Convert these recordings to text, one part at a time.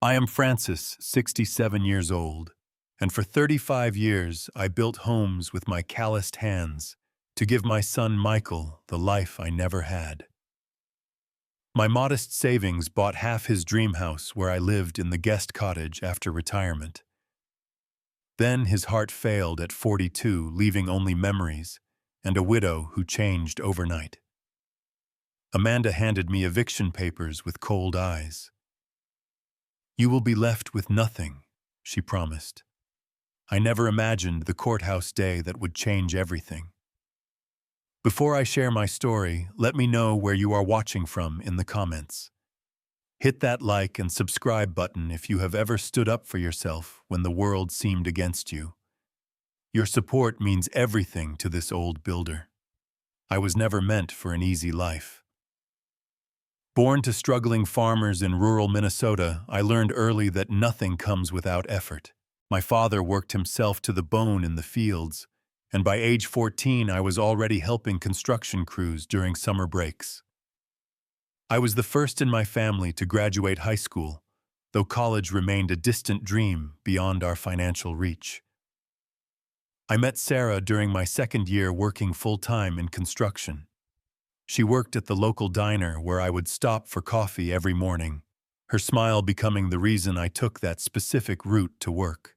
I am Francis, 67 years old, and for 35 years I built homes with my calloused hands to give my son Michael the life I never had. My modest savings bought half his dream house where I lived in the guest cottage after retirement. Then his heart failed at 42, leaving only memories and a widow who changed overnight. Amanda handed me eviction papers with cold eyes. "You will be left with nothing," she promised. I never imagined the courthouse day that would change everything. Before I share my story, let me know where you are watching from in the comments. Hit that like and subscribe button if you have ever stood up for yourself when the world seemed against you. Your support means everything to this old builder. I was never meant for an easy life. Born to struggling farmers in rural Minnesota, I learned early that nothing comes without effort. My father worked himself to the bone in the fields, and by age 14 I was already helping construction crews during summer breaks. I was the first in my family to graduate high school, though college remained a distant dream beyond our financial reach. I met Sarah during my second year working full-time in construction. She worked at the local diner where I would stop for coffee every morning, her smile becoming the reason I took that specific route to work.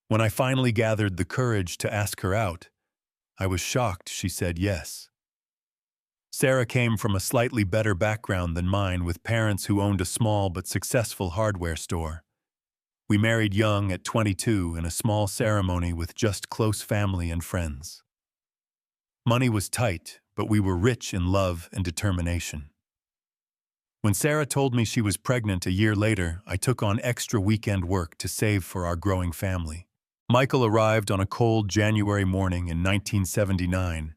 When I finally gathered the courage to ask her out, I was shocked she said yes. Sarah came from a slightly better background than mine, with parents who owned a small but successful hardware store. We married young at 22 in a small ceremony with just close family and friends. Money was tight, but we were rich in love and determination. When Sarah told me she was pregnant a year later, I took on extra weekend work to save for our growing family. Michael arrived on a cold January morning in 1979,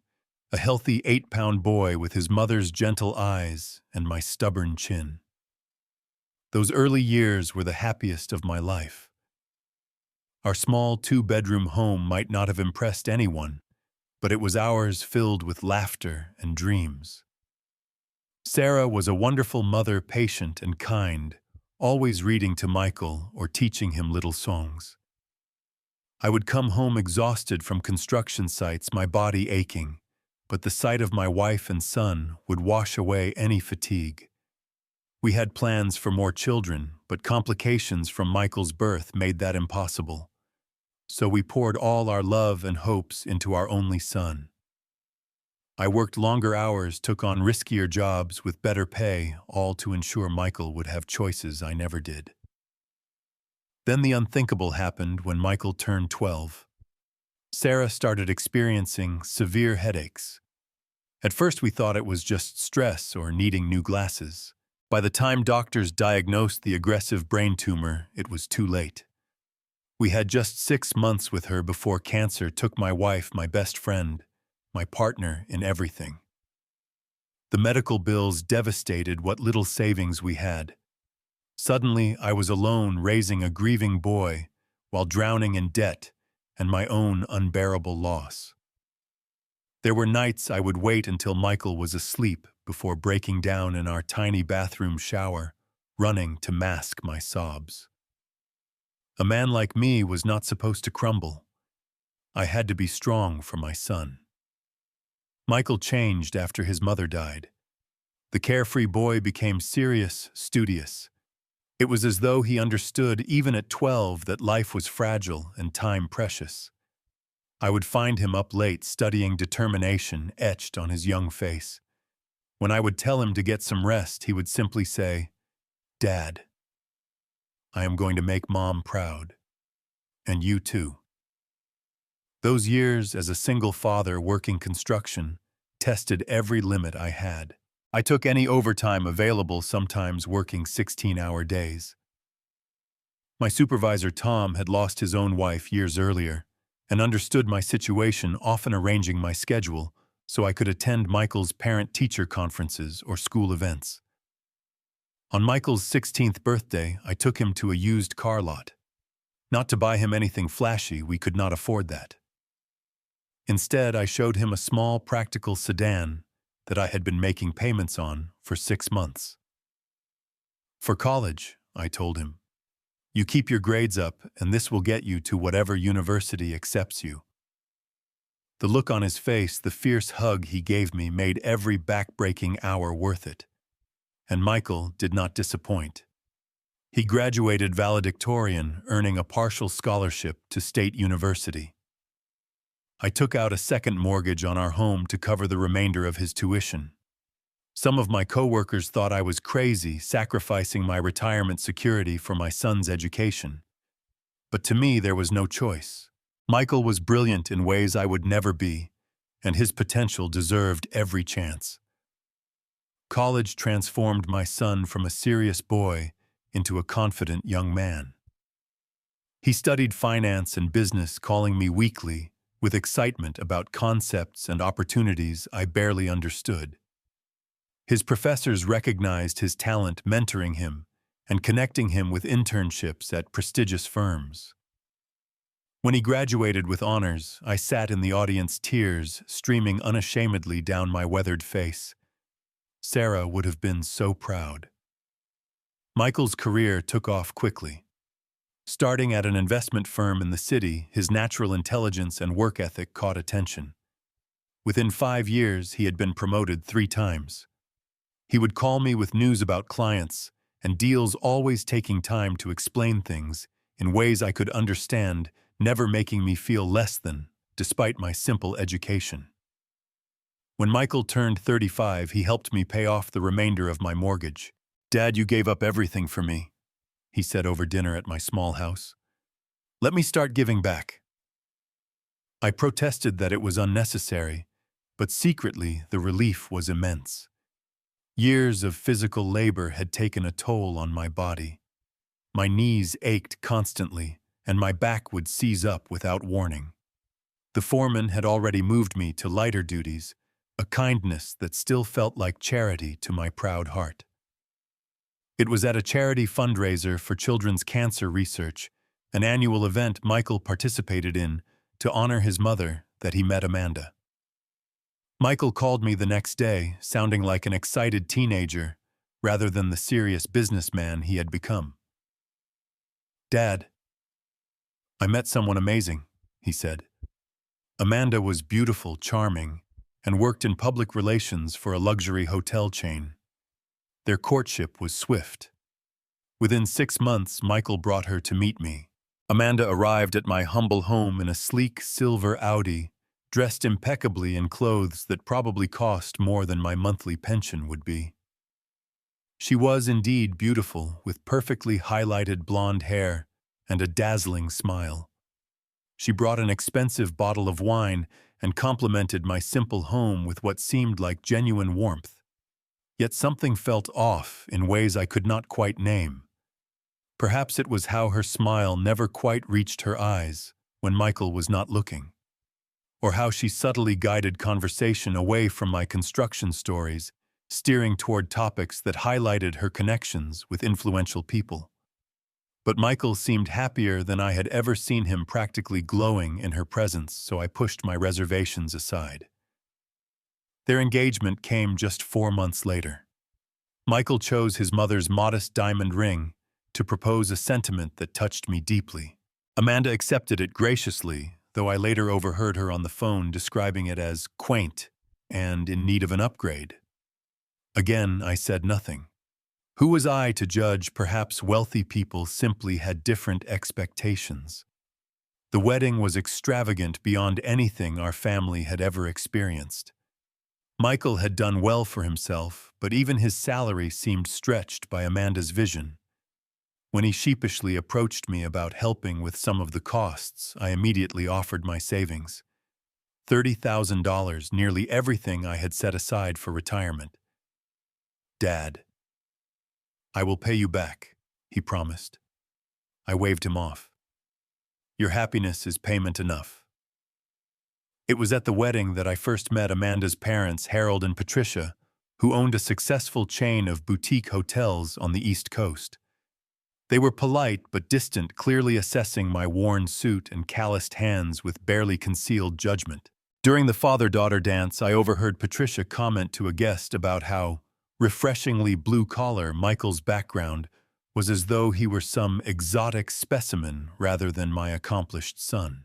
a healthy 8-pound boy with his mother's gentle eyes and my stubborn chin. Those early years were the happiest of my life. Our small 2-bedroom home might not have impressed anyone, but it was ours, filled with laughter and dreams. Sarah was a wonderful mother, patient and kind, always reading to Michael or teaching him little songs. I would come home exhausted from construction sites, my body aching, but the sight of my wife and son would wash away any fatigue. We had plans for more children, but complications from Michael's birth made that impossible. So we poured all our love and hopes into our only son. I worked longer hours, took on riskier jobs with better pay, all to ensure Michael would have choices I never did. Then the unthinkable happened when Michael turned 12. Sarah started experiencing severe headaches. At first we thought it was just stress or needing new glasses. By the time doctors diagnosed the aggressive brain tumor, it was too late. We had just 6 months with her before cancer took my wife, my best friend, my partner in everything. The medical bills devastated what little savings we had. Suddenly, I was alone raising a grieving boy while drowning in debt and my own unbearable loss. There were nights I would wait until Michael was asleep before breaking down in our tiny bathroom shower, running to mask my sobs. A man like me was not supposed to crumble. I had to be strong for my son. Michael changed after his mother died. The carefree boy became serious, studious. It was as though he understood, even at 12, that life was fragile and time precious. I would find him up late studying, determination etched on his young face. When I would tell him to get some rest, he would simply say, "Dad, I am going to make Mom proud. And you too." Those years as a single father working construction tested every limit I had. I took any overtime available, sometimes working 16-hour days. My supervisor, Tom, had lost his own wife years earlier and understood my situation, often arranging my schedule so I could attend Michael's parent-teacher conferences or school events. On Michael's 16th birthday, I took him to a used car lot. Not to buy him anything flashy, we could not afford that. Instead, I showed him a small, practical sedan that I had been making payments on for 6 months. For college, I told him. You keep your grades up, and this will get you to whatever university accepts you. The look on his face, the fierce hug he gave me made every back-breaking hour worth it. And Michael did not disappoint. He graduated valedictorian, earning a partial scholarship to State University. I took out a second mortgage on our home to cover the remainder of his tuition. Some of my coworkers thought I was crazy, sacrificing my retirement security for my son's education. But to me, there was no choice. Michael was brilliant in ways I would never be, and his potential deserved every chance. College transformed my son from a serious boy into a confident young man. He studied finance and business, calling me weekly, with excitement about concepts and opportunities I barely understood. His professors recognized his talent, mentoring him and connecting him with internships at prestigious firms. When he graduated with honors, I sat in the audience, tears streaming unashamedly down my weathered face. Sarah would have been so proud. Michael's career took off quickly. Starting at an investment firm in the city, his natural intelligence and work ethic caught attention. Within 5 years, he had been promoted 3 times. He would call me with news about clients and deals, always taking time to explain things in ways I could understand, never making me feel less than, despite my simple education. When Michael turned 35, he helped me pay off the remainder of my mortgage. "Dad, you gave up everything for me," he said over dinner at my small house. "Let me start giving back." I protested that it was unnecessary, but secretly the relief was immense. Years of physical labor had taken a toll on my body. My knees ached constantly, and my back would seize up without warning. The foreman had already moved me to lighter duties, a kindness that still felt like charity to my proud heart. It was at a charity fundraiser for children's cancer research, an annual event Michael participated in to honor his mother, that he met Amanda. Michael called me the next day, sounding like an excited teenager rather than the serious businessman he had become. "Dad, I met someone amazing," he said. Amanda was beautiful, charming, and worked in public relations for a luxury hotel chain. Their courtship was swift. Within 6 months, Michael brought her to meet me. Amanda arrived at my humble home in a sleek silver Audi, dressed impeccably in clothes that probably cost more than my monthly pension would be. She was indeed beautiful, with perfectly highlighted blonde hair and a dazzling smile. She brought an expensive bottle of wine and complimented my simple home with what seemed like genuine warmth. Yet something felt off in ways I could not quite name. Perhaps it was how her smile never quite reached her eyes when Michael was not looking, or how she subtly guided conversation away from my construction stories, steering toward topics that highlighted her connections with influential people. But Michael seemed happier than I had ever seen him, practically glowing in her presence, so I pushed my reservations aside. Their engagement came just 4 months later. Michael chose his mother's modest diamond ring to propose, a sentiment that touched me deeply. Amanda accepted it graciously, though I later overheard her on the phone describing it as quaint and in need of an upgrade. Again, I said nothing. Who was I to judge? Perhaps wealthy people simply had different expectations. The wedding was extravagant beyond anything our family had ever experienced. Michael had done well for himself, but even his salary seemed stretched by Amanda's vision. When he sheepishly approached me about helping with some of the costs, I immediately offered my savings. $30,000, nearly everything I had set aside for retirement. "Dad, I will pay you back," he promised. I waved him off. "Your happiness is payment enough." It was at the wedding that I first met Amanda's parents, Harold and Patricia, who owned a successful chain of boutique hotels on the East Coast. They were polite but distant, clearly assessing my worn suit and calloused hands with barely concealed judgment. During the father-daughter dance, I overheard Patricia comment to a guest about how refreshingly blue-collar Michael's background was as though he were some exotic specimen rather than my accomplished son.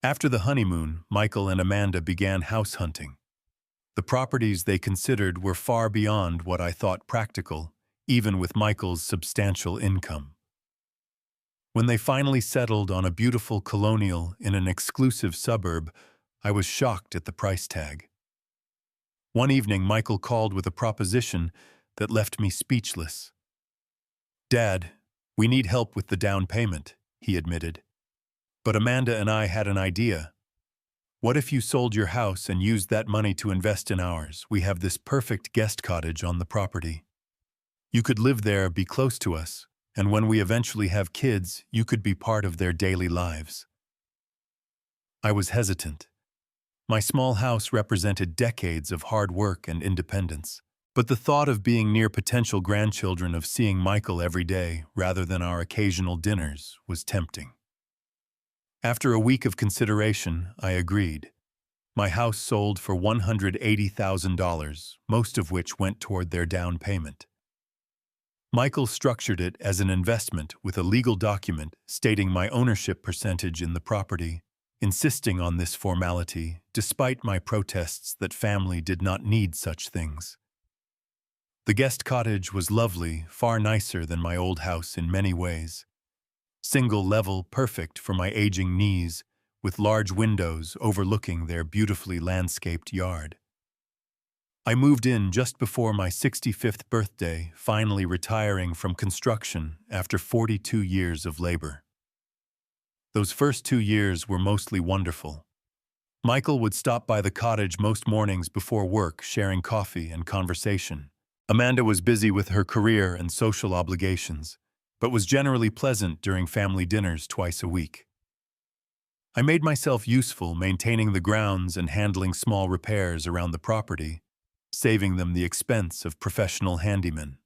After the honeymoon, Michael and Amanda began house hunting. The properties they considered were far beyond what I thought practical, even with Michael's substantial income. When they finally settled on a beautiful colonial in an exclusive suburb, I was shocked at the price tag. One evening, Michael called with a proposition that left me speechless. "Dad, we need help with the down payment," he admitted. "But Amanda and I had an idea. What if you sold your house and used that money to invest in ours? We have this perfect guest cottage on the property. You could live there, be close to us, and when we eventually have kids, you could be part of their daily lives." I was hesitant. My small house represented decades of hard work and independence. But the thought of being near potential grandchildren, of seeing Michael every day rather than our occasional dinners, was tempting. After a week of consideration, I agreed. My house sold for $180,000, most of which went toward their down payment. Michael structured it as an investment with a legal document stating my ownership percentage in the property, insisting on this formality despite my protests that family did not need such things. The guest cottage was lovely, far nicer than my old house in many ways. Single level, perfect for my aging knees, with large windows overlooking their beautifully landscaped yard. I moved in just before my 65th birthday, finally retiring from construction after 42 years of labor. Those first 2 years were mostly wonderful. Michael would stop by the cottage most mornings before work, sharing coffee and conversation. Amanda was busy with her career and social obligations, but was generally pleasant during family dinners twice a week. I made myself useful maintaining the grounds and handling small repairs around the property, saving them the expense of professional handymen.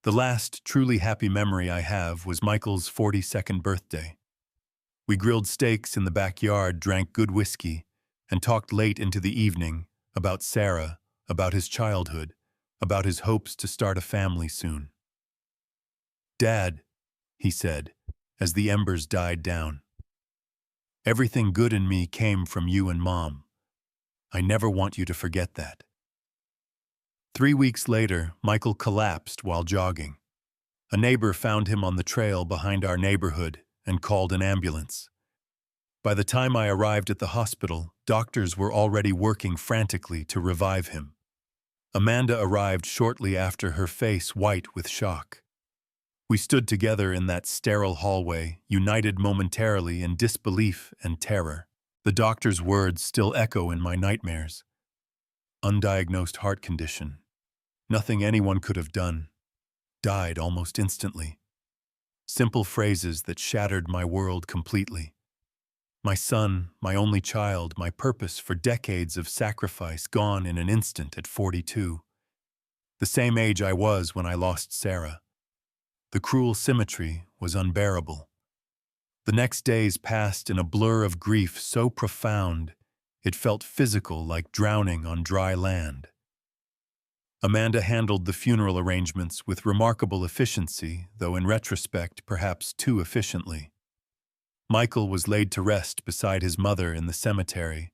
The last truly happy memory I have was Michael's 42nd birthday. We grilled steaks in the backyard, drank good whiskey, and talked late into the evening about Sarah, about his childhood, about his hopes to start a family soon. "Dad," he said, as the embers died down, "everything good in me came from you and Mom. I never want you to forget that." 3 weeks later, Michael collapsed while jogging. A neighbor found him on the trail behind our neighborhood and called an ambulance. By the time I arrived at the hospital, doctors were already working frantically to revive him. Amanda arrived shortly after, her face white with shock. We stood together in that sterile hallway, united momentarily in disbelief and terror. The doctor's words still echo in my nightmares. "Undiagnosed heart condition. Nothing anyone could have done. Died almost instantly." Simple phrases that shattered my world completely. My son, my only child, my purpose for decades of sacrifice, gone in an instant at 42. The same age I was when I lost Sarah. The cruel symmetry was unbearable. The next days passed in a blur of grief so profound, it felt physical, like drowning on dry land. Amanda handled the funeral arrangements with remarkable efficiency, though in retrospect perhaps too efficiently. Michael was laid to rest beside his mother in the cemetery,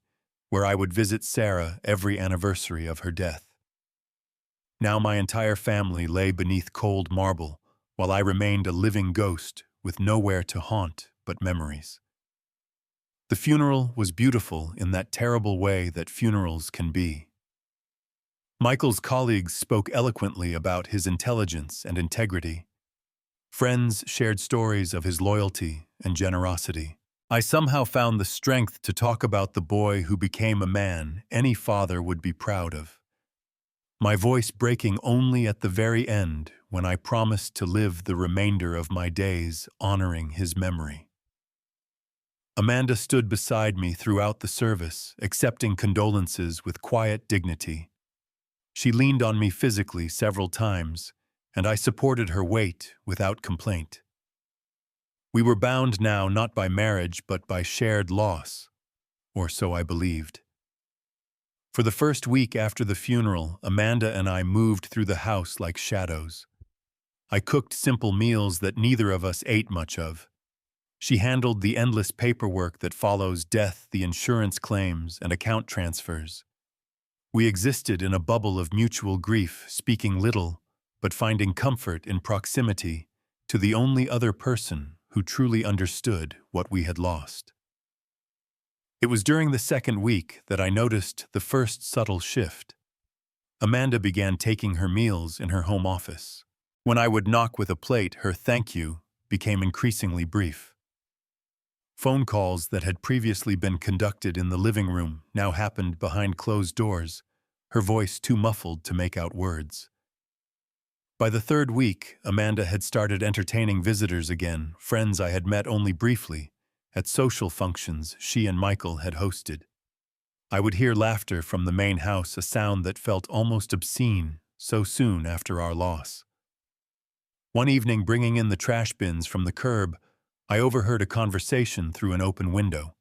where I would visit Sarah every anniversary of her death. Now my entire family lay beneath cold marble, while I remained a living ghost with nowhere to haunt but memories. The funeral was beautiful in that terrible way that funerals can be. Michael's colleagues spoke eloquently about his intelligence and integrity. Friends shared stories of his loyalty and generosity. I somehow found the strength to talk about the boy who became a man any father would be proud of. My voice breaking only at the very end, when I promised to live the remainder of my days honoring his memory. Amanda stood beside me throughout the service, accepting condolences with quiet dignity. She leaned on me physically several times, and I supported her weight without complaint. We were bound now not by marriage but by shared loss, or so I believed. For the first week after the funeral, Amanda and I moved through the house like shadows. I cooked simple meals that neither of us ate much of. She handled the endless paperwork that follows death, the insurance claims, and account transfers. We existed in a bubble of mutual grief, speaking little, but finding comfort in proximity to the only other person who truly understood what we had lost. It was during the second week that I noticed the first subtle shift. Amanda began taking her meals in her home office. When I would knock with a plate, her thank you became increasingly brief. Phone calls that had previously been conducted in the living room now happened behind closed doors, her voice too muffled to make out words. By the third week, Amanda had started entertaining visitors again, friends I had met only briefly, at social functions she and Michael had hosted. I would hear laughter from the main house, a sound that felt almost obscene so soon after our loss. One evening, bringing in the trash bins from the curb, I overheard a conversation through an open window.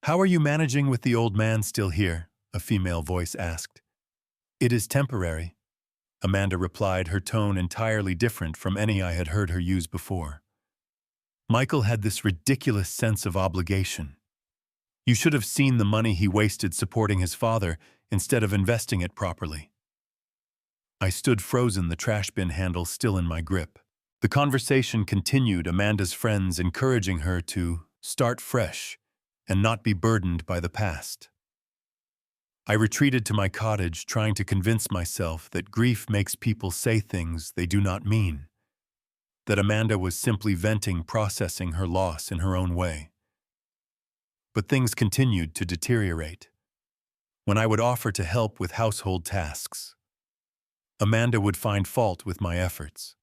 "How are you managing with the old man still here?" a female voice asked. "It is temporary," Amanda replied, her tone entirely different from any I had heard her use before. Michael had this ridiculous sense of obligation. You should have seen the money he wasted supporting his father instead of investing it properly. I stood frozen, the trash bin handle still in my grip. The conversation continued, Amanda's friends encouraging her to start fresh and not be burdened by the past. I retreated to my cottage, trying to convince myself that grief makes people say things they do not mean, that Amanda was simply venting, processing her loss in her own way. But things continued to deteriorate. When I would offer to help with household tasks, Amanda would find fault with my efforts.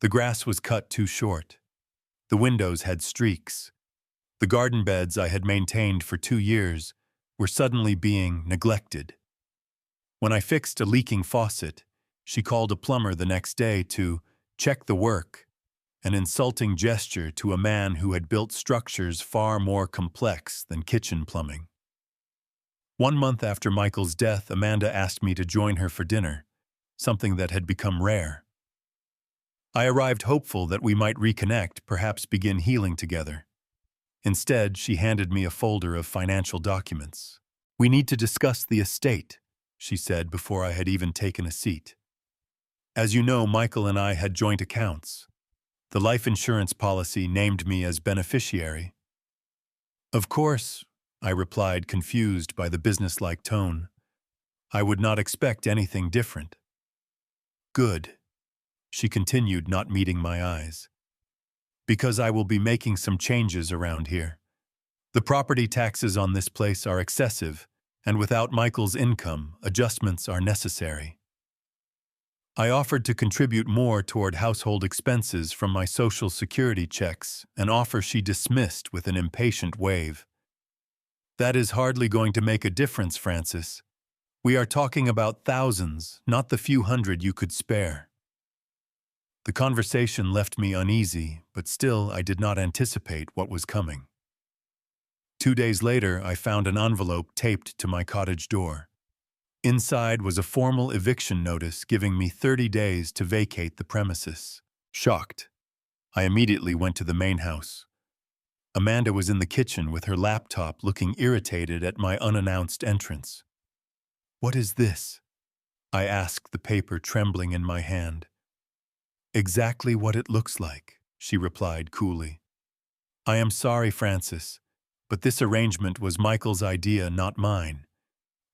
The grass was cut too short. The windows had streaks. The garden beds I had maintained for 2 years were suddenly being neglected. When I fixed a leaking faucet, she called a plumber the next day to check the work, an insulting gesture to a man who had built structures far more complex than kitchen plumbing. 1 month after Michael's death, Amanda asked me to join her for dinner, something that had become rare. I arrived hopeful that we might reconnect, perhaps begin healing together. Instead, she handed me a folder of financial documents. "We need to discuss the estate," she said before I had even taken a seat. "As you know, Michael and I had joint accounts. The life insurance policy named me as beneficiary." "Of course," I replied, confused by the businesslike tone. "I would not expect anything different." "Good," she continued, not meeting my eyes. "Because I will be making some changes around here. The property taxes on this place are excessive, and without Michael's income, adjustments are necessary." I offered to contribute more toward household expenses from my Social Security checks, an offer she dismissed with an impatient wave. "That is hardly going to make a difference, Francis. We are talking about thousands, not the few hundred you could spare." The conversation left me uneasy, but still I did not anticipate what was coming. 2 days later, I found an envelope taped to my cottage door. Inside was a formal eviction notice giving me 30 days to vacate the premises. Shocked, I immediately went to the main house. Amanda was in the kitchen with her laptop, looking irritated at my unannounced entrance. "What is this?" I asked, the paper trembling in my hand. "Exactly what it looks like," she replied coolly. "I am sorry, Francis, but this arrangement was Michael's idea, not mine.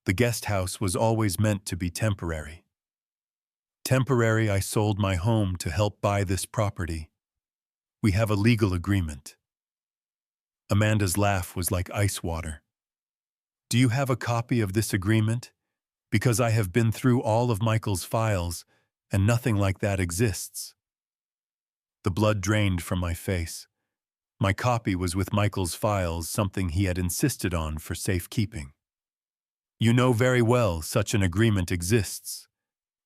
The guest house was always meant to be temporary. Temporary, I sold my home to help buy this property. We have a legal agreement." Amanda's laugh was like ice water. "Do you have a copy of this agreement? Because I have been through all of Michael's files, and nothing like that exists." The blood drained from my face. My copy was with Michael's files, something he had insisted on for safekeeping. "You know very well such an agreement exists.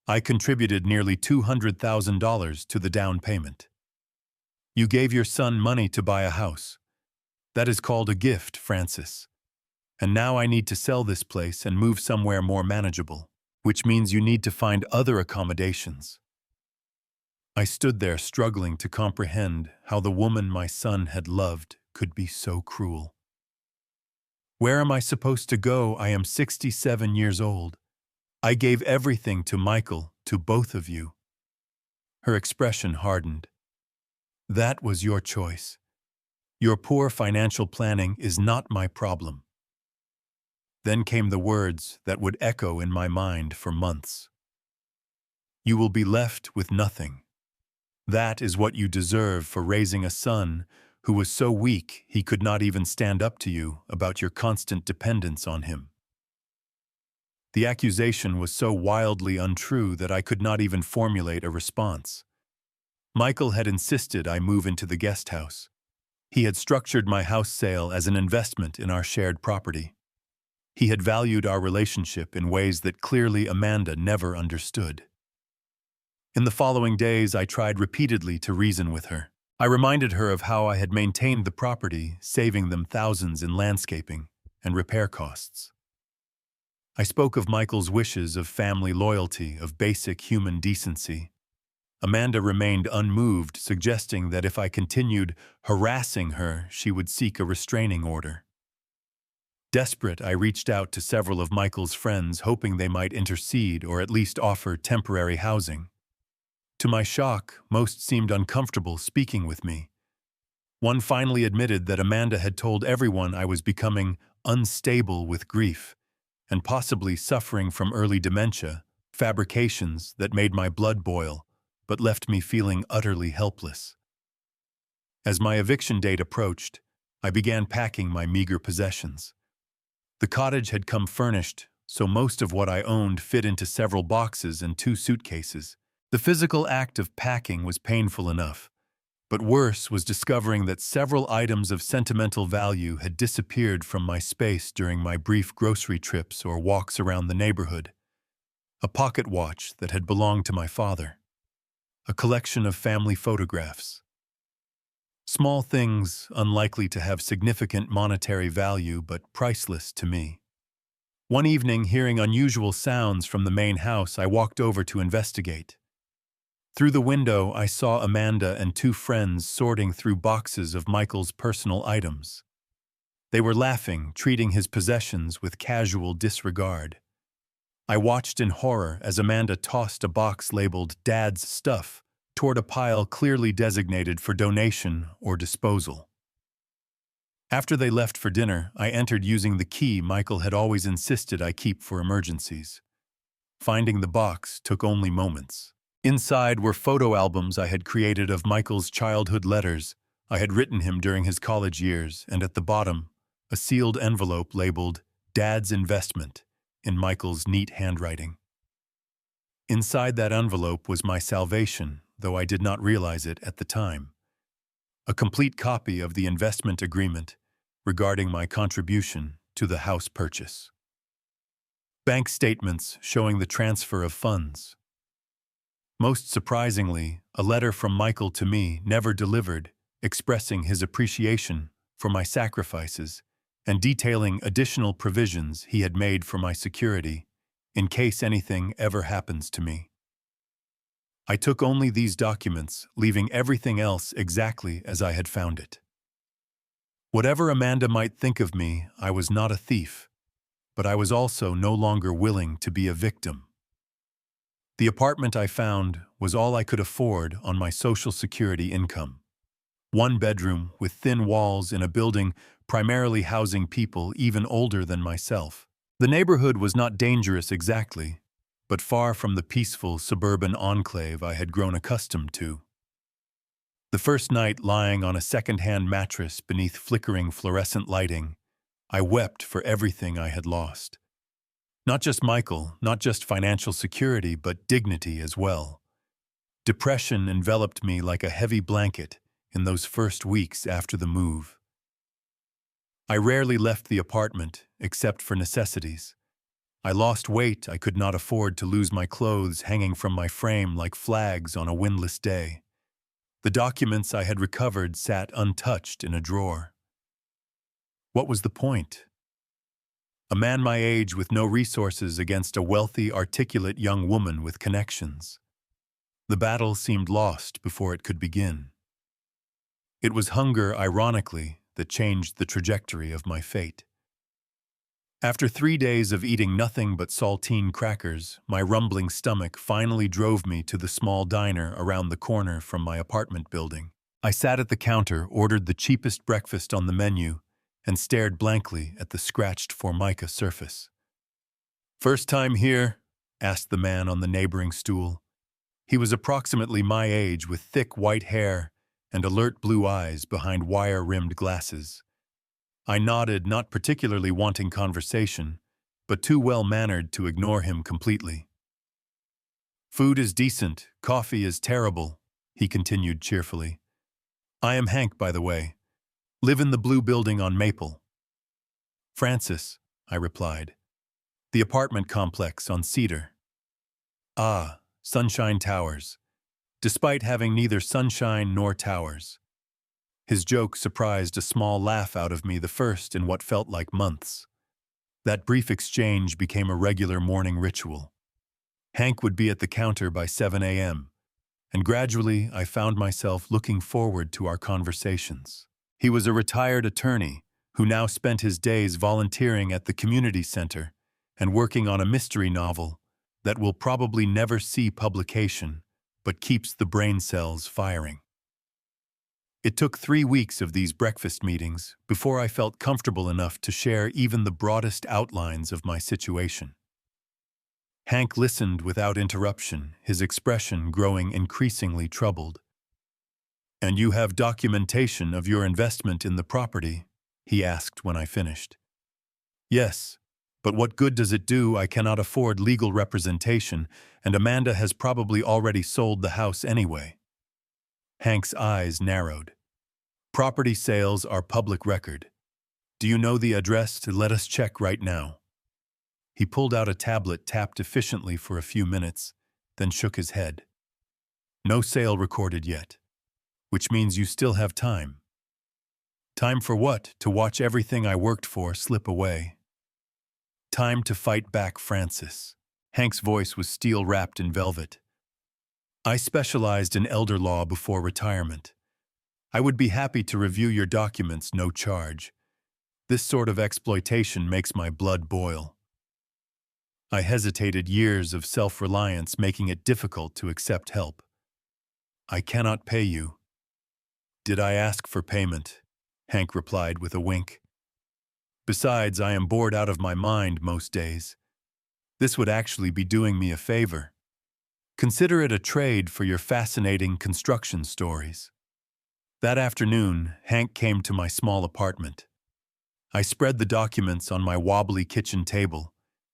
I contributed nearly $200,000 to the down payment. You gave your son money to buy a house. That is called a gift, Francis. And now I need to sell this place and move somewhere more manageable, which means you need to find other accommodations. I stood there struggling to comprehend how the woman my son had loved could be so cruel. Where am I supposed to go? I am 67 years old. I gave everything to Michael, to both of you. Her expression hardened. That was your choice. Your poor financial planning is not my problem. Then came the words that would echo in my mind for months. You will be left with nothing. That is what you deserve for raising a son who was so weak he could not even stand up to you about your constant dependence on him. The accusation was so wildly untrue that I could not even formulate a response. Michael had insisted I move into the guest house. He had structured my house sale as an investment in our shared property. He had valued our relationship in ways that clearly Amanda never understood. In the following days, I tried repeatedly to reason with her. I reminded her of how I had maintained the property, saving them thousands in landscaping and repair costs. I spoke of Michael's wishes of family loyalty, of basic human decency. Amanda remained unmoved, suggesting that if I continued harassing her, she would seek a restraining order. Desperate, I reached out to several of Michael's friends, hoping they might intercede or at least offer temporary housing. To my shock, most seemed uncomfortable speaking with me. One finally admitted that Amanda had told everyone I was becoming unstable with grief and possibly suffering from early dementia, fabrications that made my blood boil but left me feeling utterly helpless. As my eviction date approached, I began packing my meager possessions. The cottage had come furnished, so most of what I owned fit into several boxes and 2 suitcases. The physical act of packing was painful enough, but worse was discovering that several items of sentimental value had disappeared from my space during my brief grocery trips or walks around the neighborhood. A pocket watch that had belonged to my father. A collection of family photographs. Small things unlikely to have significant monetary value but priceless to me. One evening, hearing unusual sounds from the main house, I walked over to investigate. Through the window, I saw Amanda and 2 friends sorting through boxes of Michael's personal items. They were laughing, treating his possessions with casual disregard. I watched in horror as Amanda tossed a box labeled "Dad's Stuff" toward a pile clearly designated for donation or disposal. After they left for dinner, I entered using the key Michael had always insisted I keep for emergencies. Finding the box took only moments. Inside were photo albums I had created of Michael's childhood letters I had written him during his college years, and at the bottom, a sealed envelope labeled "Dad's Investment" in Michael's neat handwriting. Inside that envelope was my salvation, though I did not realize it at the time. A complete copy of the investment agreement regarding my contribution to the house purchase. Bank statements showing the transfer of funds. Most surprisingly, a letter from Michael to me, never delivered, expressing his appreciation for my sacrifices and detailing additional provisions he had made for my security in case anything ever happens to me. I took only these documents, leaving everything else exactly as I had found it. Whatever Amanda might think of me, I was not a thief, but I was also no longer willing to be a victim. The apartment I found was all I could afford on my Social Security income. 1 bedroom with thin walls in a building primarily housing people even older than myself. The neighborhood was not dangerous exactly, but far from the peaceful suburban enclave I had grown accustomed to. The first night lying on a second-hand mattress beneath flickering fluorescent lighting, I wept for everything I had lost. Not just Michael, not just financial security, but dignity as well. Depression enveloped me like a heavy blanket in those first weeks after the move. I rarely left the apartment, except for necessities. I lost weight I could not afford to lose my clothes hanging from my frame like flags on a windless day. The documents I had recovered sat untouched in a drawer. What was the point? A man my age with no resources against a wealthy, articulate young woman with connections. The battle seemed lost before it could begin. It was hunger, ironically, that changed the trajectory of my fate. After 3 days of eating nothing but saltine crackers, my rumbling stomach finally drove me to the small diner around the corner from my apartment building. I sat at the counter, ordered the cheapest breakfast on the menu, and stared blankly at the scratched formica surface. "First time here?" asked the man on the neighboring stool. He was approximately my age, with thick white hair and alert blue eyes behind wire-rimmed glasses. I nodded, not particularly wanting conversation, but too well-mannered to ignore him completely. "Food is decent, coffee is terrible," he continued cheerfully. "I am Hank, by the way. Live in the blue building on Maple." "Francis," I replied. "The apartment complex on Cedar." "Ah, Sunshine Towers. Despite having neither sunshine nor towers." His joke surprised a small laugh out of me, the first in what felt like months. That brief exchange became a regular morning ritual. Hank would be at the counter by 7 a.m., and gradually I found myself looking forward to our conversations. He was a retired attorney who now spent his days volunteering at the community center and working on a mystery novel that will probably never see publication, but keeps the brain cells firing. It took 3 weeks of these breakfast meetings before I felt comfortable enough to share even the broadest outlines of my situation. Hank listened without interruption, his expression growing increasingly troubled. "And you have documentation of your investment in the property?" he asked when I finished. "Yes, but what good does it do? I cannot afford legal representation, and Amanda has probably already sold the house anyway." Hank's eyes narrowed. "Property sales are public record. Do you know the address to let us check right now?" He pulled out a tablet, tapped efficiently for a few minutes, then shook his head. "No sale recorded yet, which means you still have time." "Time for what? To watch everything I worked for slip away." "Time to fight back, Francis." Hank's voice was steel-wrapped in velvet. "I specialized in elder law before retirement. I would be happy to review your documents, no charge. This sort of exploitation makes my blood boil." I hesitated, years of self-reliance making it difficult to accept help. "I cannot pay you." "Did I ask for payment?" Hank replied with a wink. "Besides, I am bored out of my mind most days. This would actually be doing me a favor. Consider it a trade for your fascinating construction stories." That afternoon, Hank came to my small apartment. I spread the documents on my wobbly kitchen table,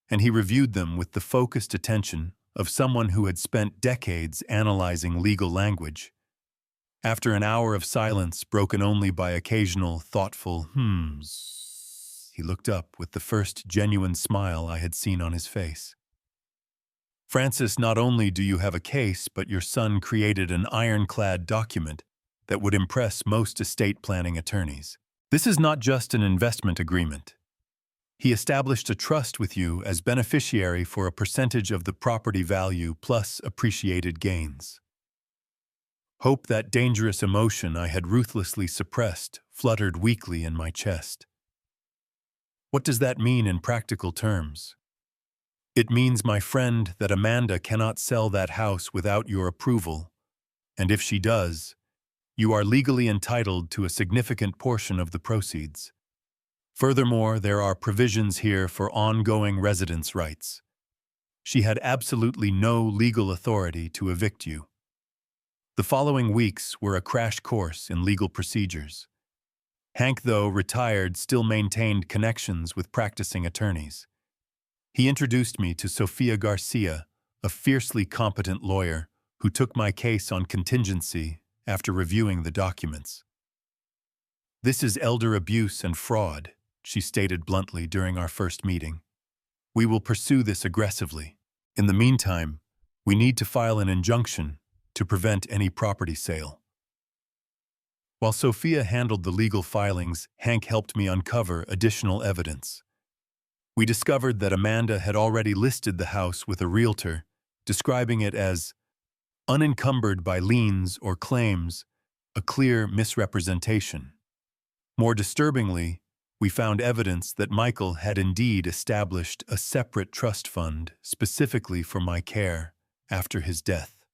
and he reviewed them with the focused attention of someone who had spent decades analyzing legal language. After an hour of silence, broken only by occasional thoughtful hmms, he looked up with the first genuine smile I had seen on his face. "Francis, not only do you have a case, but your son created an ironclad document that would impress most estate planning attorneys. This is not just an investment agreement. He established a trust with you as beneficiary for a percentage of the property value plus appreciated gains." Hope, that dangerous emotion I had ruthlessly suppressed, fluttered weakly in my chest. "What does that mean in practical terms?" "It means, my friend, that Amanda cannot sell that house without your approval, and if she does, you are legally entitled to a significant portion of the proceeds. Furthermore, there are provisions here for ongoing residence rights. She had absolutely no legal authority to evict you." The following weeks were a crash course in legal procedures. Hank, though retired, still maintained connections with practicing attorneys. He introduced me to Sofia Garcia, a fiercely competent lawyer who took my case on contingency after reviewing the documents. "This is elder abuse and fraud," she stated bluntly during our first meeting. "We will pursue this aggressively. In the meantime, we need to file an injunction to prevent any property sale." While Sophia handled the legal filings, Hank helped me uncover additional evidence. We discovered that Amanda had already listed the house with a realtor, describing it as unencumbered by liens or claims, a clear misrepresentation. More disturbingly, we found evidence that Michael had indeed established a separate trust fund specifically for my care after his death,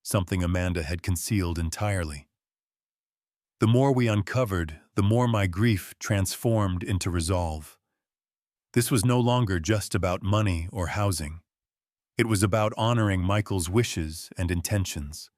something Amanda had concealed entirely. The more we uncovered, the more my grief transformed into resolve. This was no longer just about money or housing. It was about honoring Michael's wishes and intentions,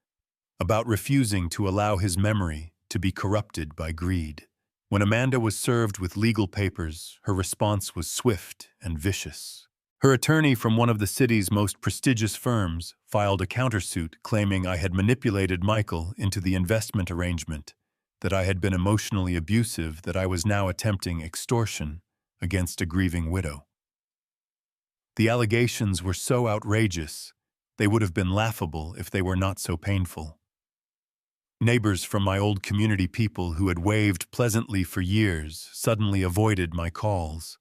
about refusing to allow his memory to be corrupted by greed. When Amanda was served with legal papers, her response was swift and vicious. Her attorney from one of the city's most prestigious firms filed a countersuit claiming I had manipulated Michael into the investment arrangement, that I had been emotionally abusive, that I was now attempting extortion against a grieving widow. The allegations were so outrageous, they would have been laughable if they were not so painful. Neighbors from my old community, people who had waved pleasantly for years, suddenly avoided my calls.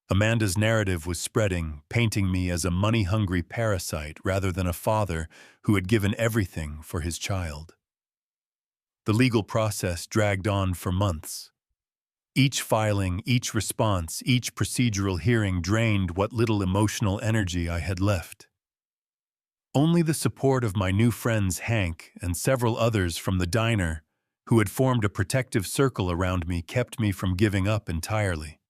Amanda's narrative was spreading, painting me as a money-hungry parasite rather than a father who had given everything for his child. The legal process dragged on for months. Each filing, each response, each procedural hearing drained what little emotional energy I had left. Only the support of my new friends Hank and several others from the diner, who had formed a protective circle around me, kept me from giving up entirely.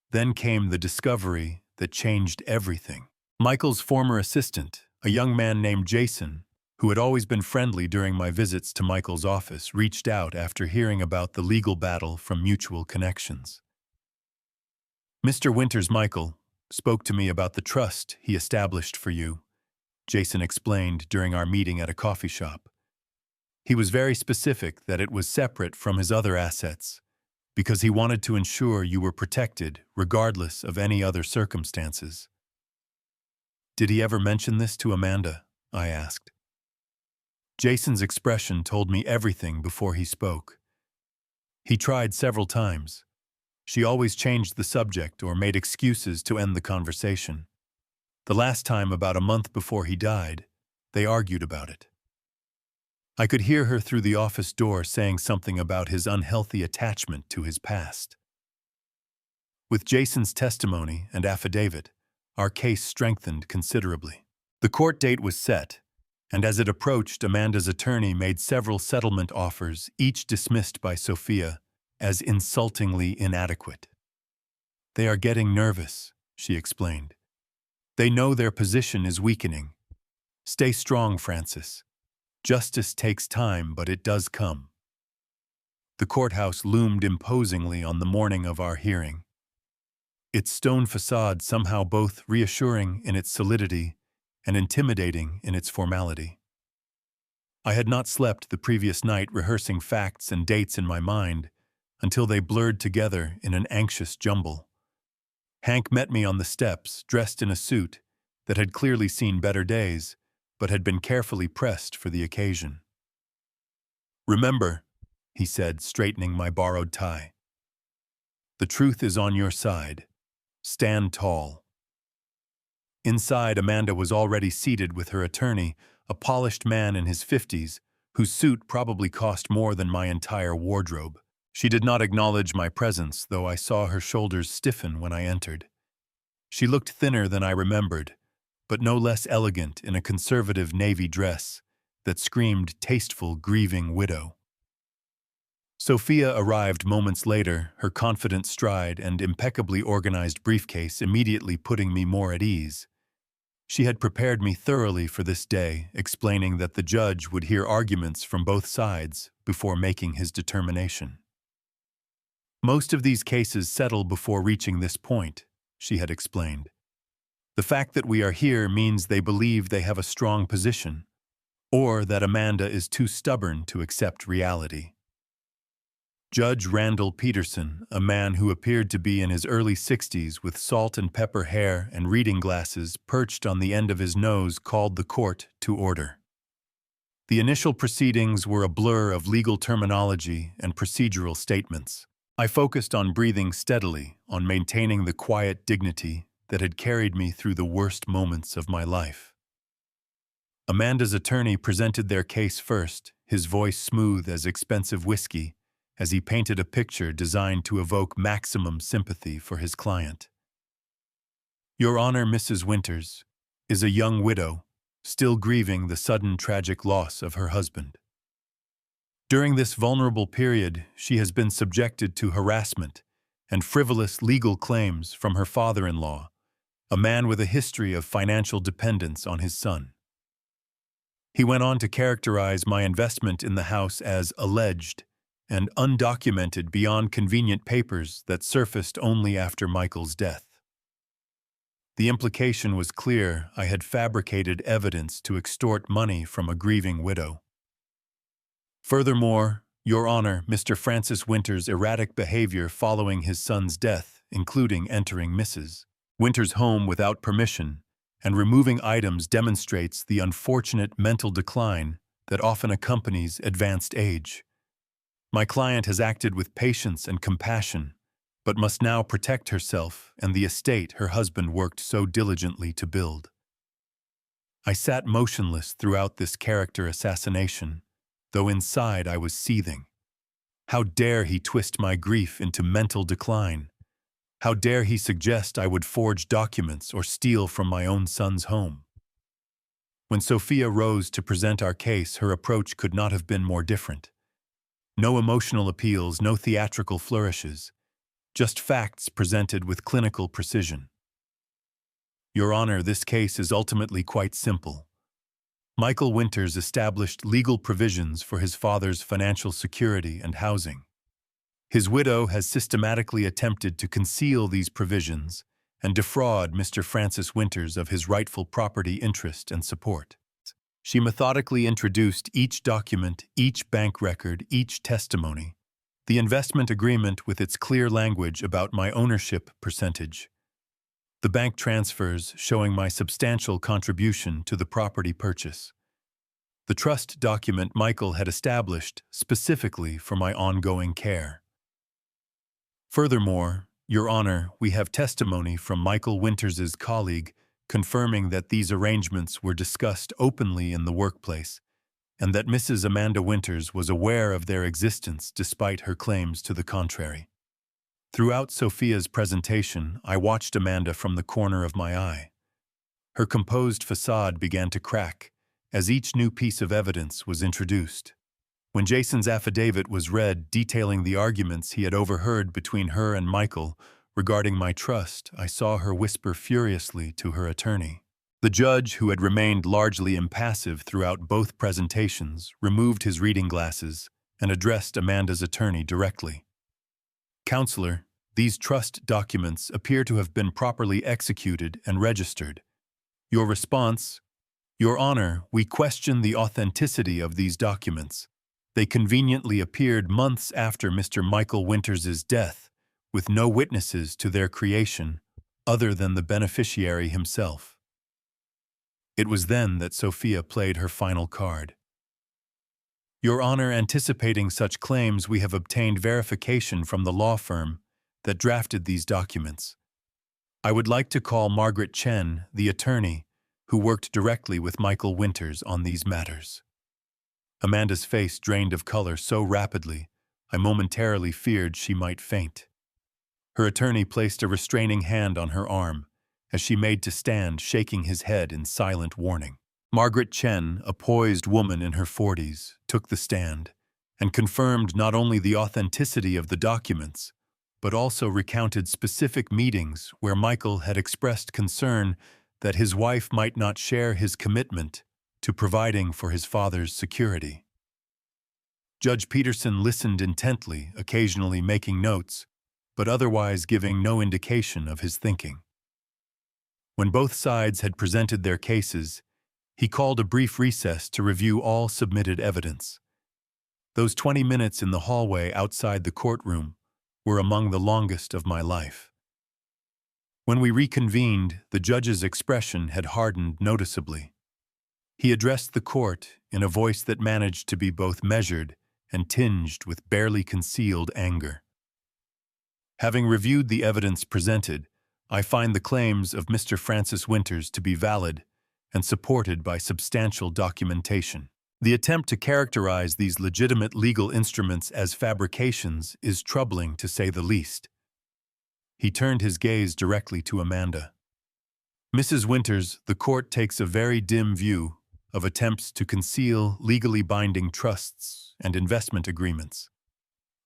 Then came the discovery that changed everything. Michael's former assistant, a young man named Jason, who had always been friendly during my visits to Michael's office, reached out after hearing about the legal battle from mutual connections. "Mr. Winters, Michael, spoke to me about the trust he established for you," Jason explained during our meeting at a coffee shop. "He was very specific that it was separate from his other assets, because he wanted to ensure you were protected regardless of any other circumstances." "Did he ever mention this to Amanda?" I asked. Jason's expression told me everything before he spoke. He tried several times. She always changed the subject or made excuses to end the conversation. The last time, about a month before he died, they argued about it. I could hear her through the office door saying something about his unhealthy attachment to his past. With Jason's testimony and affidavit, our case strengthened considerably. The court date was set, and as it approached, Amanda's attorney made several settlement offers, each dismissed by Sophia as insultingly inadequate. "They are getting nervous," she explained. "They know their position is weakening. Stay strong, Francis. Justice takes time, but it does come." The courthouse loomed imposingly on the morning of our hearing, its stone facade somehow both reassuring in its solidity and intimidating in its formality. I had not slept the previous night, rehearsing facts and dates in my mind until they blurred together in an anxious jumble. Hank met me on the steps, dressed in a suit that had clearly seen better days, but had been carefully pressed for the occasion. "Remember," he said, straightening my borrowed tie, "the truth is on your side. Stand tall." Inside, Amanda was already seated with her attorney, a polished man in his 50s, whose suit probably cost more than my entire wardrobe. She did not acknowledge my presence, though I saw her shoulders stiffen when I entered. She looked thinner than I remembered, but no less elegant in a conservative navy dress that screamed tasteful, grieving widow. Sophia arrived moments later, her confident stride and impeccably organized briefcase immediately putting me more at ease. She had prepared me thoroughly for this day, explaining that the judge would hear arguments from both sides before making his determination. "Most of these cases settle before reaching this point," she had explained. "The fact that we are here means they believe they have a strong position, or that Amanda is too stubborn to accept reality." Judge Randall Peterson, a man who appeared to be in his early 60s with salt and pepper hair and reading glasses perched on the end of his nose, called the court to order. The initial proceedings were a blur of legal terminology and procedural statements. I focused on breathing steadily, on maintaining the quiet dignity that had carried me through the worst moments of my life. Amanda's attorney presented their case first, his voice smooth as expensive whiskey, as he painted a picture designed to evoke maximum sympathy for his client. Your Honor, Mrs. Winters is a young widow, still grieving the sudden tragic loss of her husband. During this vulnerable period, she has been subjected to harassment and frivolous legal claims from her father-in-law, a man with a history of financial dependence on his son. He went on to characterize my investment in the house as alleged and undocumented beyond convenient papers that surfaced only after Michael's death. The implication was clear: I had fabricated evidence to extort money from a grieving widow. Furthermore, Your Honor, Mr. Francis Winters' erratic behavior following his son's death, including entering Mrs. Winters' home without permission and removing items, demonstrates the unfortunate mental decline that often accompanies advanced age. My client has acted with patience and compassion, but must now protect herself and the estate her husband worked so diligently to build. I sat motionless throughout this character assassination, though inside I was seething. How dare he twist my grief into mental decline? How dare he suggest I would forge documents or steal from my own son's home? When Sophia rose to present our case, her approach could not have been more different. No emotional appeals, no theatrical flourishes, just facts presented with clinical precision. Your Honor, this case is ultimately quite simple. Michael Winters established legal provisions for his father's financial security and housing. His widow has systematically attempted to conceal these provisions and defraud Mr. Francis Winters of his rightful property interest and support. She methodically introduced each document, each bank record, each testimony, the investment agreement with its clear language about my ownership percentage, the bank transfers showing my substantial contribution to the property purchase, the trust document Michael had established specifically for my ongoing care. Furthermore, Your Honor, we have testimony from Michael Winters' colleague confirming that these arrangements were discussed openly in the workplace and that Mrs. Amanda Winters was aware of their existence despite her claims to the contrary. Throughout Sophia's presentation, I watched Amanda from the corner of my eye. Her composed facade began to crack as each new piece of evidence was introduced. When Jason's affidavit was read detailing the arguments he had overheard between her and Michael regarding my trust, I saw her whisper furiously to her attorney. The judge, who had remained largely impassive throughout both presentations, removed his reading glasses and addressed Amanda's attorney directly. Counselor, these trust documents appear to have been properly executed and registered. Your response? Your Honor, we question the authenticity of these documents. They conveniently appeared months after Mr. Michael Winters' death, with no witnesses to their creation other than the beneficiary himself. It was then that Sophia played her final card. Your Honor, anticipating such claims, we have obtained verification from the law firm that drafted these documents. I would like to call Margaret Chen, the attorney, who worked directly with Michael Winters on these matters. Amanda's face drained of color so rapidly, I momentarily feared she might faint. Her attorney placed a restraining hand on her arm as she made to stand, shaking his head in silent warning. Margaret Chen, a poised woman in her 40s, took the stand and confirmed not only the authenticity of the documents, but also recounted specific meetings where Michael had expressed concern that his wife might not share his commitment to providing for his father's security. Judge Peterson listened intently, occasionally making notes, but otherwise giving no indication of his thinking. When both sides had presented their cases, he called a brief recess to review all submitted evidence. Those 20 minutes in the hallway outside the courtroom were among the longest of my life. When we reconvened, the judge's expression had hardened noticeably. He addressed the court in a voice that managed to be both measured and tinged with barely concealed anger. Having reviewed the evidence presented, I find the claims of Mr. Francis Winters to be valid and supported by substantial documentation. The attempt to characterize these legitimate legal instruments as fabrications is troubling, to say the least. He turned his gaze directly to Amanda. Mrs. Winters, the court takes a very dim view of attempts to conceal legally binding trusts and investment agreements.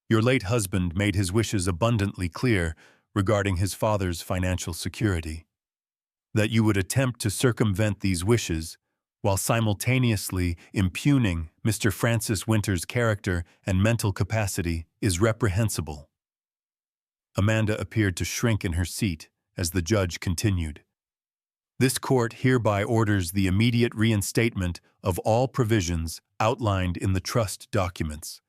Your late husband made his wishes abundantly clear regarding his father's financial security. That you would attempt to circumvent these wishes while simultaneously impugning Mr. Francis Winters' character and mental capacity is reprehensible. Amanda appeared to shrink in her seat as the judge continued. This court hereby orders the immediate reinstatement of all provisions outlined in the trust documents.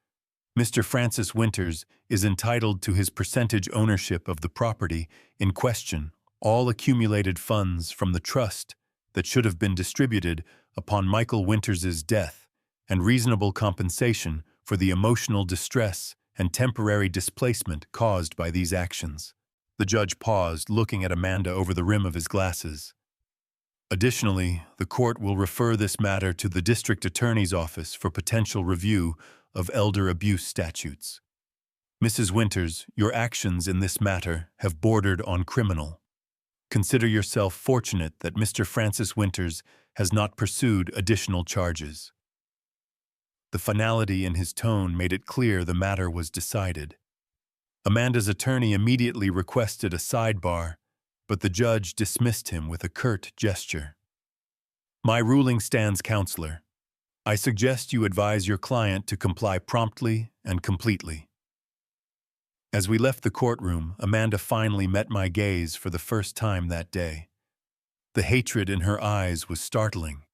Mr. Francis Winters is entitled to his percentage ownership of the property in question, all accumulated funds from the trust that should have been distributed upon Michael Winters's death, and reasonable compensation for the emotional distress and temporary displacement caused by these actions. The judge paused, looking at Amanda over the rim of his glasses. Additionally, the court will refer this matter to the district attorney's office for potential review of elder abuse statutes. Mrs. Winters, your actions in this matter have bordered on criminal. Consider yourself fortunate that Mr. Francis Winters has not pursued additional charges. The finality in his tone made it clear the matter was decided. Amanda's attorney immediately requested a sidebar, but the judge dismissed him with a curt gesture. My ruling stands, counselor. I suggest you advise your client to comply promptly and completely. As we left the courtroom, Amanda finally met my gaze for the first time that day. The hatred in her eyes was startling,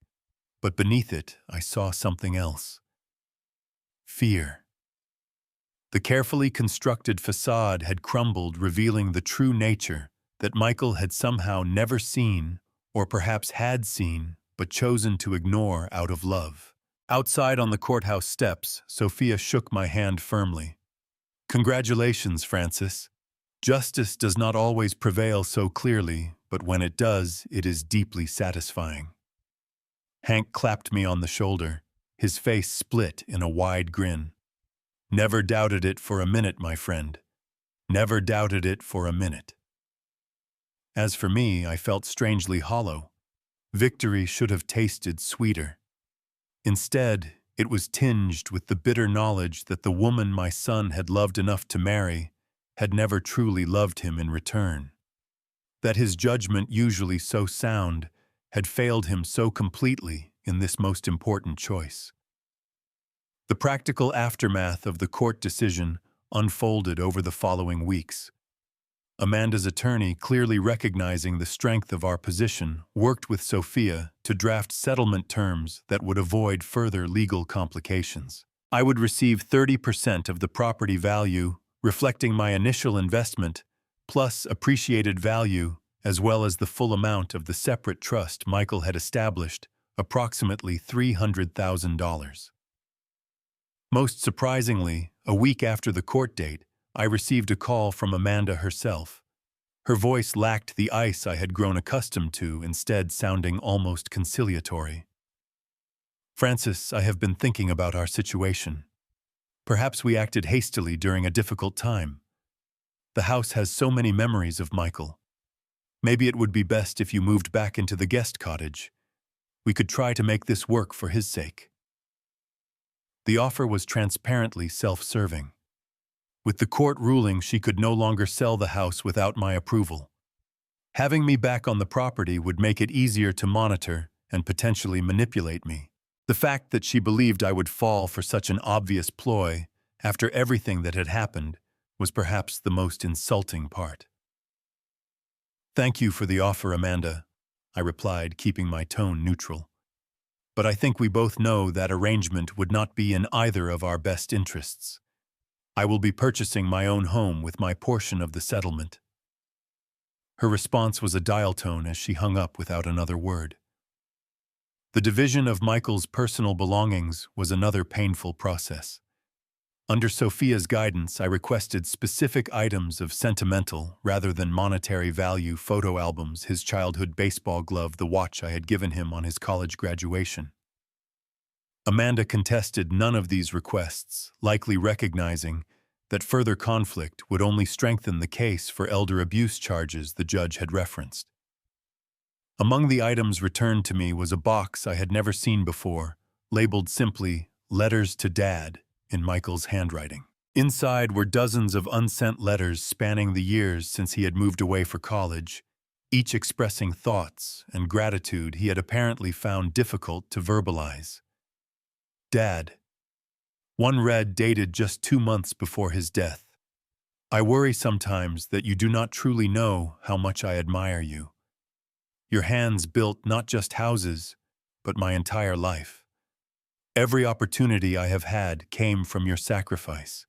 but beneath it I saw something else. Fear. The carefully constructed facade had crumbled, revealing the true nature that Michael had somehow never seen, or perhaps had seen, but chosen to ignore out of love. Outside on the courthouse steps, Sophia shook my hand firmly. Congratulations, Francis. Justice does not always prevail so clearly, but when it does, it is deeply satisfying. Hank clapped me on the shoulder, his face split in a wide grin. Never doubted it for a minute, my friend. Never doubted it for a minute. As for me, I felt strangely hollow. Victory should have tasted sweeter. Instead, it was tinged with the bitter knowledge that the woman my son had loved enough to marry had never truly loved him in return. That his judgment, usually so sound, had failed him so completely in this most important choice. The practical aftermath of the court decision unfolded over the following weeks. Amanda's attorney, clearly recognizing the strength of our position, worked with Sophia to draft settlement terms that would avoid further legal complications. I would receive 30% of the property value, reflecting my initial investment, plus appreciated value, as well as the full amount of the separate trust Michael had established, approximately $300,000. Most surprisingly, a week after the court date, I received a call from Amanda herself. Her voice lacked the ice I had grown accustomed to, instead sounding almost conciliatory. Francis, I have been thinking about our situation. Perhaps we acted hastily during a difficult time. The house has so many memories of Michael. Maybe it would be best if you moved back into the guest cottage. We could try to make this work for his sake. The offer was transparently self-serving. With the court ruling, she could no longer sell the house without my approval. Having me back on the property would make it easier to monitor and potentially manipulate me. The fact that she believed I would fall for such an obvious ploy after everything that had happened was perhaps the most insulting part. Thank you for the offer, Amanda, I replied, keeping my tone neutral. But I think we both know that arrangement would not be in either of our best interests. I will be purchasing my own home with my portion of the settlement. Her response was a dial tone as she hung up without another word. The division of Michael's personal belongings was another painful process. Under Sophia's guidance, I requested specific items of sentimental rather than monetary value: photo albums, his childhood baseball glove, the watch I had given him on his college graduation. Amanda contested none of these requests, likely recognizing that further conflict would only strengthen the case for elder abuse charges the judge had referenced. Among the items returned to me was a box I had never seen before, labeled simply "Letters to Dad" in Michael's handwriting. Inside were dozens of unsent letters spanning the years since he had moved away for college, each expressing thoughts and gratitude he had apparently found difficult to verbalize. Dad. One read, dated just 2 months before his death. I worry sometimes that you do not truly know how much I admire you. Your hands built not just houses, but my entire life. Every opportunity I have had came from your sacrifice.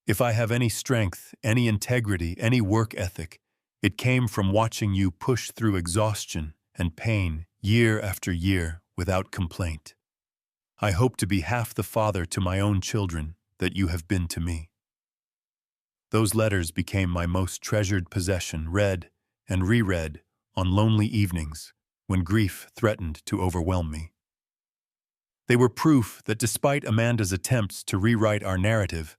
If I have any strength, any integrity, any work ethic, it came from watching you push through exhaustion and pain year after year without complaint. I hope to be half the father to my own children that you have been to me. Those letters became my most treasured possession, read and reread on lonely evenings when grief threatened to overwhelm me. They were proof that despite Amanda's attempts to rewrite our narrative,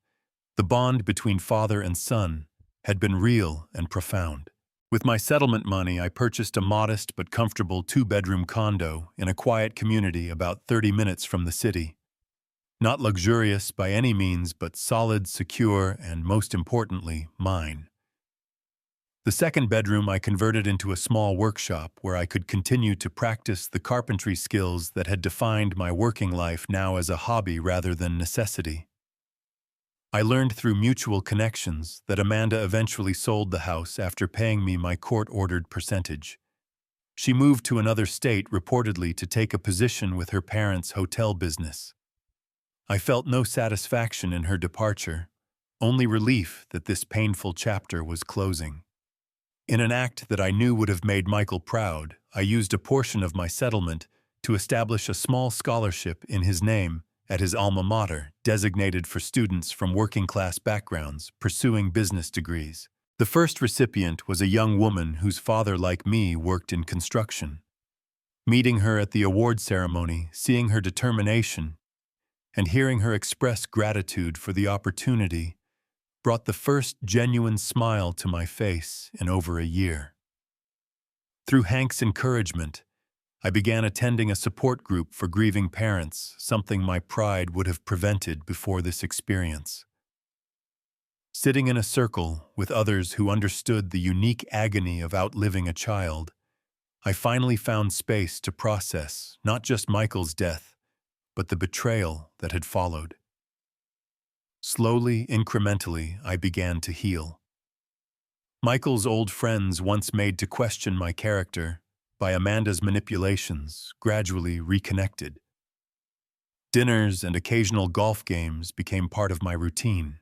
the bond between father and son had been real and profound. With my settlement money, I purchased a modest but comfortable 2-bedroom condo in a quiet community about 30 minutes from the city. Not luxurious by any means, but solid, secure, and most importantly, mine. The second bedroom I converted into a small workshop where I could continue to practice the carpentry skills that had defined my working life, now as a hobby rather than necessity. I learned through mutual connections that Amanda eventually sold the house after paying me my court-ordered percentage. She moved to another state, reportedly to take a position with her parents' hotel business. I felt no satisfaction in her departure, only relief that this painful chapter was closing. In an act that I knew would have made Michael proud, I used a portion of my settlement to establish a small scholarship in his name at his alma mater, designated for students from working-class backgrounds pursuing business degrees. The first recipient was a young woman whose father, like me, worked in construction. Meeting her at the award ceremony, seeing her determination, and hearing her express gratitude for the opportunity brought the first genuine smile to my face in over a year. Through Hank's encouragement, I began attending a support group for grieving parents, something my pride would have prevented before this experience. Sitting in a circle with others who understood the unique agony of outliving a child, I finally found space to process not just Michael's death, but the betrayal that had followed. Slowly, incrementally, I began to heal. Michael's old friends, once made to question my character by Amanda's manipulations, gradually reconnected. Dinners and occasional golf games became part of my routine.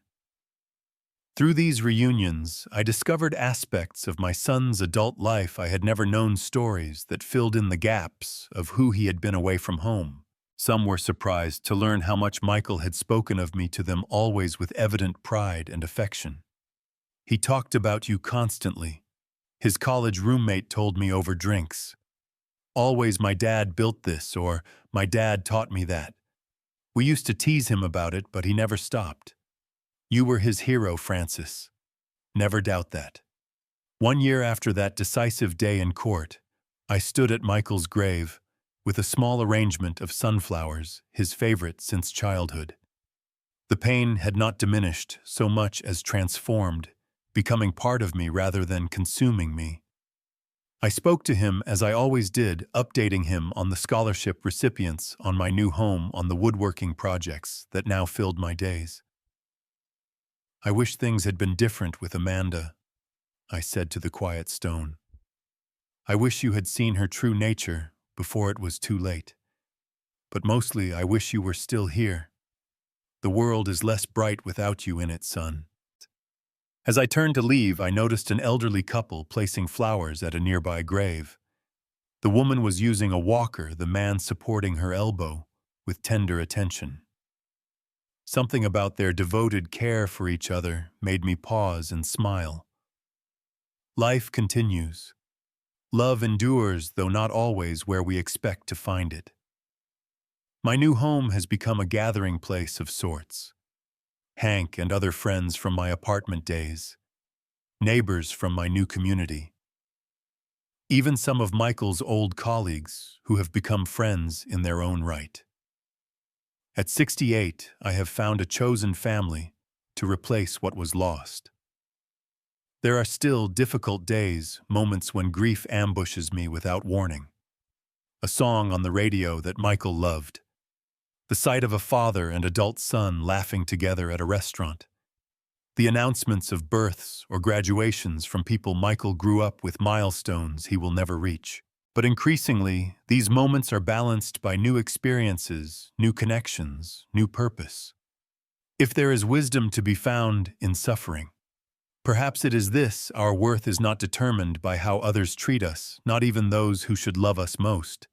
Through these reunions, I discovered aspects of my son's adult life I had never known, stories that filled in the gaps of who he had been away from home. Some were surprised to learn how much Michael had spoken of me to them, always with evident pride and affection. He talked about you constantly. His college roommate told me over drinks. Always, my dad built this, or my dad taught me that. We used to tease him about it, but he never stopped. You were his hero, Francis. Never doubt that. 1 year after that decisive day in court, I stood at Michael's grave with a small arrangement of sunflowers, his favorite since childhood. The pain had not diminished so much as transformed, becoming part of me rather than consuming me. I spoke to him as I always did, updating him on the scholarship recipients, on my new home, on the woodworking projects that now filled my days. I wish things had been different with Amanda, I said to the quiet stone. I wish you had seen her true nature before it was too late. But mostly, I wish you were still here. The world is less bright without you in it, son. As I turned to leave, I noticed an elderly couple placing flowers at a nearby grave. The woman was using a walker, the man supporting her elbow with tender attention. Something about their devoted care for each other made me pause and smile. Life continues. Love endures, though not always where we expect to find it. My new home has become a gathering place of sorts. Hank and other friends from my apartment days, neighbors from my new community, even some of Michael's old colleagues who have become friends in their own right. At 68, I have found a chosen family to replace what was lost. There are still difficult days, moments when grief ambushes me without warning. A song on the radio that Michael loved. The sight of a father and adult son laughing together at a restaurant. The announcements of births or graduations from people Michael grew up with, milestones he will never reach. But increasingly, these moments are balanced by new experiences, new connections, new purpose. If there is wisdom to be found in suffering, perhaps it is this: our worth is not determined by how others treat us, not even those who should love us most.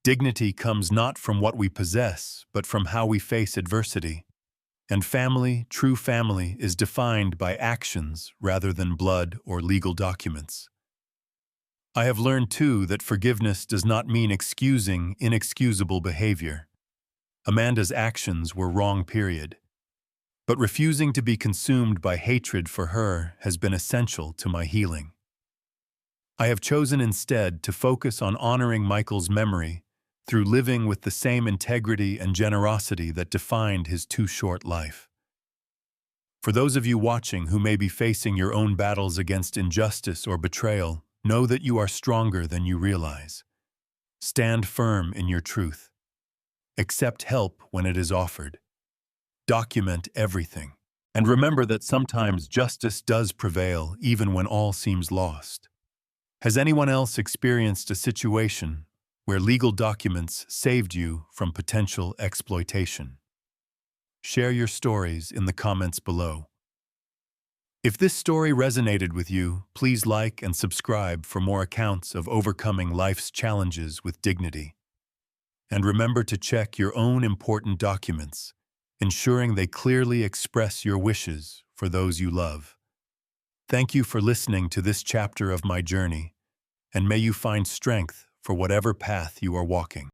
Dignity comes not from what we possess, but from how we face adversity. And family, true family, is defined by actions rather than blood or legal documents. I have learned, too, that forgiveness does not mean excusing inexcusable behavior. Amanda's actions were wrong, period. But refusing to be consumed by hatred for her has been essential to my healing. I have chosen instead to focus on honoring Michael's memory through living with the same integrity and generosity that defined his too short life. For those of you watching who may be facing your own battles against injustice or betrayal, know that you are stronger than you realize. Stand firm in your truth. Accept help when it is offered. Document everything. And remember that sometimes justice does prevail even when all seems lost. Has anyone else experienced a situation where legal documents saved you from potential exploitation? Share your stories in the comments below. If this story resonated with you, please like and subscribe for more accounts of overcoming life's challenges with dignity. And remember to check your own important documents, ensuring they clearly express your wishes for those you love. Thank you for listening to this chapter of my journey, and may you find strength for whatever path you are walking.